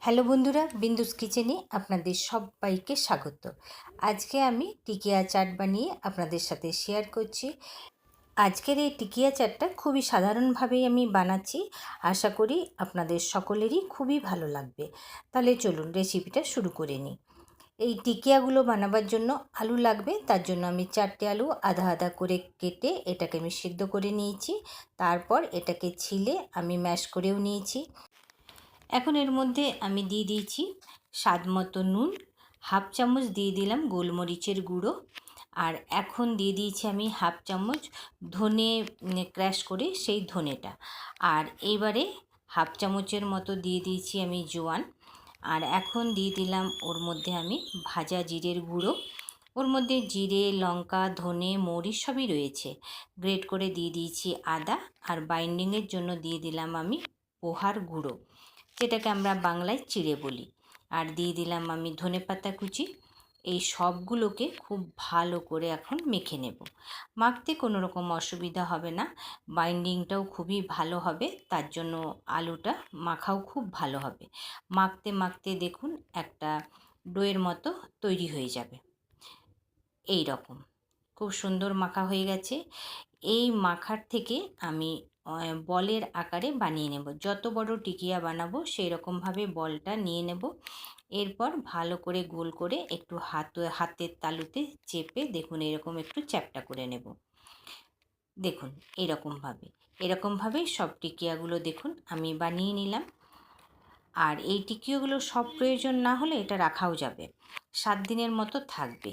Hello বন্ধুরা, বিন্দুস কিচেনে আপনাদের সবাইকে স্বাগত। আজকে আমি টিকিয়া চাট বানিয়ে আপনাদের সাথে শেয়ার করছি। আজকের এই টিকিয়া চাটটা খুবই সাধারণভাবেই আমি বানাচ্ছি। আশা করি আপনাদের সকলেরই খুবই ভালো লাগবে। তাহলে চলুন রেসিপিটা শুরু করে নিই। এই টিকিয়াগুলো বানাবার জন্য আলু লাগবে। তার জন্য আমি 4টে আলু আধা আধা করে কেটে এটাকে আমি সিদ্ধ করে নিয়েছি। তারপর এটাকে ছিলে আমি ম্যাশ করেও নিয়েছি। এখন এর মধ্যে আমি দিয়ে দিয়েছি স্বাদ মতো নুন, হাফ চামচ দিয়ে দিলাম গোলমরিচের গুঁড়ো, আর এখন দিয়ে দিয়েছি আমি হাফ চামচ ধনে ক্র্যাশ করে সেই ধনেটা, আর এবারে হাফ চামচের মতো দিয়ে দিয়েছি আমি জোয়ান, আর এখন দিয়ে দিলাম ওর মধ্যে আমি ভাজা জিরের গুঁড়ো। ওর মধ্যে জিরে, লঙ্কা, ধনে, মরিচ সবই রয়েছে। গ্রেট করে দিয়ে দিয়েছি আদা, আর বাইন্ডিংয়ের জন্য দিয়ে দিলাম আমি পোহার গুঁড়ো, যেটাকে আমরা বাংলায় চিড়ে বলি, আর দিয়ে দিলাম আমি ধনেপাতা কুচি। এই সবগুলোকে খুব ভালো করে এখন মেখে নেব। মাখতে কোনো রকম অসুবিধা হবে না, বাইন্ডিংটাও খুবই ভালো হবে, তার জন্য আলুটা মাখাও খুব ভালো হবে। মাখতে মাখতে দেখুন একটা ডোয়ের মতো তৈরি হয়ে যাবে। এই রকম খুব সুন্দর মাখা হয়ে গেছে। এই মাখার থেকে আমি বলের আকারে বানিয়ে নেব। যত বড় টিকিয়া বানাবো সেই রকমভাবে বলটা নিয়ে নেব। এরপর ভালো করে গোল করে একটু হাতের তালুতে চেপে দেখুন এরকম একটু চ্যাপ্টা করে নেব। দেখুন এরকমভাবে সব টিকিয়াগুলো দেখুন আমি বানিয়ে নিলাম। আর এই টিকিয়াগুলো সব প্রয়োজন না হলে এটা রাখাও যাবে, 7 দিনের মতো থাকবে।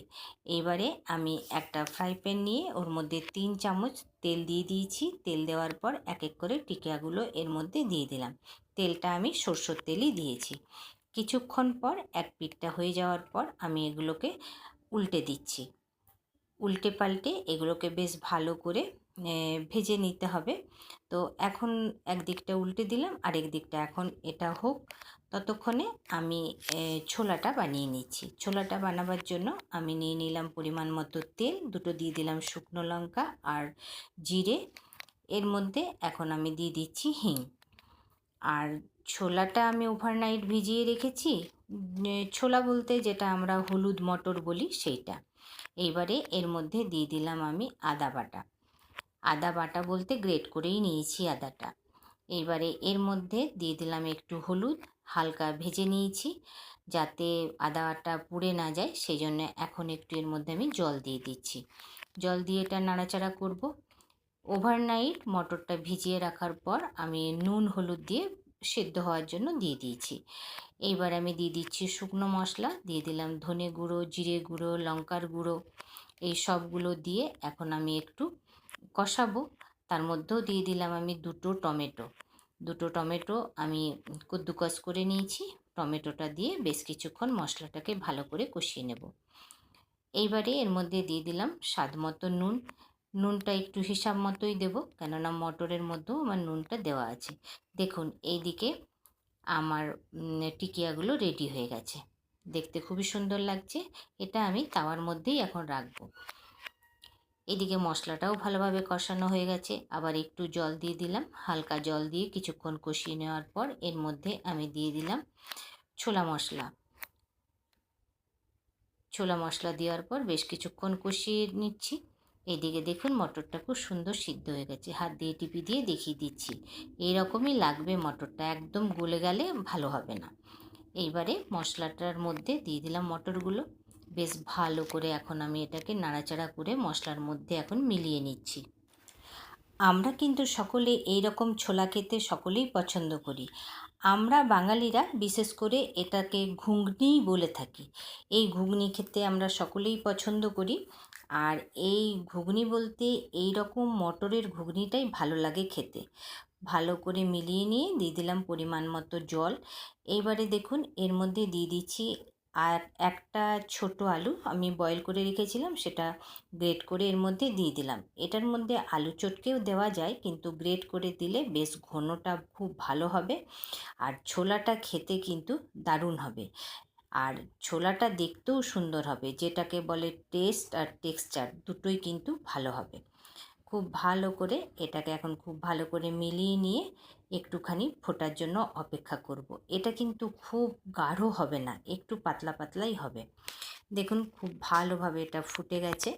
এবারে আমি একটা ফ্রাই প্যান নিয়ে ওর মধ্যে 3 চামচ তেল দিয়ে দিয়েছি। তেল দেওয়ার পর এক এক করে টিকিয়াগুলো এর মধ্যে দিয়ে দিলাম। তেলটা আমি সরষের তেলই দিয়েছি। কিছুক্ষণ পর এক পিঠটা হয়ে যাওয়ার পর আমি এগুলোকে উল্টে দিচ্ছি। উল্টে পাল্টে এগুলোকে বেশ ভালো করে ভেজে নিতে হবে। তো এখন একদিকটা উল্টে দিলাম, আরেক দিকটা এখন এটা হোক, ততক্ষণে আমি ছোলাটা বানিয়ে নিচ্ছি। ছোলাটা বানাবার জন্য আমি নিয়ে নিলাম পরিমাণ মতো তেল, দুটো দিয়ে দিলাম শুকনো লঙ্কা আর জিরে। এর মধ্যে এখন আমি দিয়ে দিচ্ছি হিং। আর ছোলাটা আমি ওভারনাইট ভিজিয়ে রেখেছি। ছোলা বলতে যেটা আমরা হলুদ মটর বলি সেইটা। এইবারে এর মধ্যে দিয়ে দিলাম আমি আদা বাটা। আদা বাটা বলতে গ্রেট করেই নিয়েছি আদাটা। এইবারে এর মধ্যে দিয়ে দিলাম একটু হলুদ, হালকা ভেজে নিয়েছি যাতে আদাটা পুড়ে না যায়, সেই জন্য এখন একটু এর মধ্যে আমি জল দিয়ে দিচ্ছি। জল দিয়ে এটা নাড়াচাড়া করব। ওভারনাইট মটরটা ভিজিয়ে রাখার পর আমি নুন হলুদ দিয়ে সেদ্ধ হওয়ার জন্য দিয়ে দিয়েছি। এইবার আমি দিয়ে দিচ্ছি শুকনো মশলা, দিয়ে দিলাম ধনে গুঁড়ো, জিরে গুঁড়ো, লঙ্কার গুঁড়ো, এই সবগুলো দিয়ে এখন আমি একটু কষাবো। তার মধ্যেও দিয়ে দিলাম আমি দুটো টমেটো আমি কুদ্দুকস করে নিয়েছি। টমেটোটা দিয়ে বেশ কিছুক্ষণ মশলাটাকে ভালো করে কষিয়ে নেব। এইবারে এর মধ্যে দিয়ে দিলাম স্বাদ মতো নুন। নুনটা একটু হিসাব মতোই দেবো, কেননা মটরের মধ্যেও আমার নুনটা দেওয়া আছে। দেখুন এইদিকে আমার টিকিয়াগুলো রেডি হয়ে গেছে, দেখতে খুবই সুন্দর লাগছে। এটা আমি তাওয়ার মধ্যেই এখন রাখবো। এদিকে মশলাটাও ভালোভাবে কষানো হয়ে গেছে। আবার একটু জল দিয়ে দিলাম, হালকা জল দিয়ে কিছুক্ষণ কষিয়ে নেওয়ার পর এর মধ্যে আমি দিয়ে দিলাম ছোলা মশলা দেওয়ার পর বেশ কিছুক্ষণ কষিয়ে নিচ্ছি। এদিকে দেখুন মটরটা খুব সুন্দর সিদ্ধ হয়ে গেছে, হাত দিয়ে টিপি দিয়ে দেখিয়ে দিচ্ছি। এইরকমই লাগবে, মটরটা একদম গলে গেলে ভালো হবে না। এইবারে মশলাটার মধ্যে দিয়ে দিলাম মটরগুলো। বেশ ভালো করে এখন আমি এটাকে নাড়াচাড়া করে মশলার মধ্যে এখন মিলিয়ে নিচ্ছি। আমরা কিন্তু সকলে এই রকম ছোলা খেতে সকলেই পছন্দ করি। আমরা বাঙালিরা বিশেষ করে এটাকে ঘুগনিই বলে থাকি। এই ঘুগনি খেতে আমরা সকলেই পছন্দ করি। আর এই ঘুগনি বলতে এই রকম মটরের ঘুগনিটাই ভালো লাগে খেতে। ভালো করে মিলিয়ে নিয়ে দিয়ে দিলাম পরিমাণ মতো জল। এইবারে দেখুন এর মধ্যে দিয়ে দিচ্ছি আর একটা ছোট আলু আমি বয়েল করে রেখেছিলাম, সেটা গ্রেট করে এর মধ্যে দিয়ে দিলাম। এটার মধ্যে আলু চটকেও দেওয়া যায়, কিন্তু গ্রেট করে দিলে বেশ ঘনটা খুব ভালো হবে, আর ছোলাটা খেতে কিন্তু দারুণ হবে। আর ছোলাটা দেখতেও সুন্দর হবে, যেটাকে বলে টেস্ট আর টেক্সচার দুটোই কিন্তু ভালো হবে। খুব ভালো করে এটাকে এখন খুব ভালো করে মিলিয়ে নিয়ে একটুখানি ফোটার জন্য অপেক্ষা করব। এটা কিন্তু খুব গাঢ় হবে না, একটু পাতলা পাতলাই হবে। দেখুন খুব ভালোভাবে এটা ফুটে গেছে।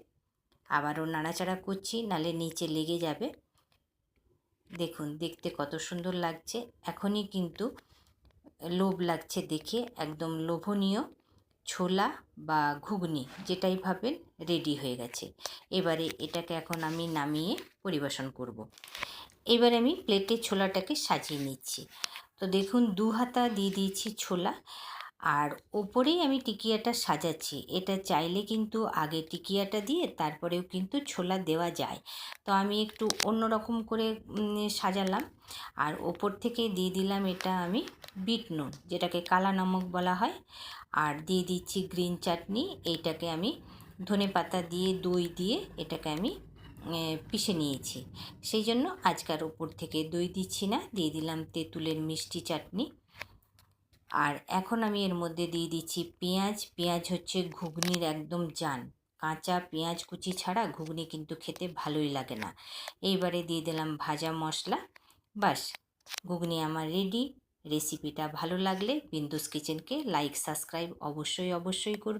আবারও নাড়াচাড়া করছি, নালে নিচে লেগে যাবে। দেখুন দেখতে কত সুন্দর লাগছে। এখনই কিন্তু লোভ লাগছে দেখে, একদম লোভনীয় ছোলা বা ঘুগনি যেটাই ভাবেন রেডি হয়ে গেছে। এবারে এটাকে এখন আমি নামিয়ে পরিবেশন করব। এবার আমি প্লেটে ছোলাটাকে সাজিয়ে নিচ্ছি। তো দেখুন 2 হাতা দিয়ে দিয়েছি ছোলা, আর ওপরেই আমি টিকিয়াটা সাজাচ্ছি। এটা চাইলে কিন্তু আগে টিকিয়াটা দিয়ে তারপরেও কিন্তু ছোলা দেওয়া যায়। তো আমি একটু অন্যরকম করে সাজালাম। আর ওপর থেকে দিয়ে দিলাম এটা আমি বিট নুন, যেটাকে কালা নমক বলা হয়। আর দিয়ে দিচ্ছি গ্রিন চাটনি। এইটাকে আমি ধনেপাতা দিয়ে দই দিয়ে এটাকে আমি পিষে নিয়েছি। সেই জন্য আজকার ওপর থেকে দই দিচ্ছি না, দিয়ে দিলাম তেঁতুলের মিষ্টি চাটনি। আর এখন আমি এর মধ্যে দিয়ে দিচ্ছি পেঁয়াজ। পেঁয়াজ হচ্ছে ঘুগনির একদম জান। কাঁচা পেঁয়াজ কুচি ছাড়া ঘুগনি কিন্তু খেতে ভালোই লাগে না। এইবারে দিয়ে দিলাম ভাজা মশলা। বাস, ঘুগনি আমার রেডি। রেসিপিটা ভালো লাগলে বিন্দুস কিচেনকে লাইক সাবস্ক্রাইব অবশ্যই করুন।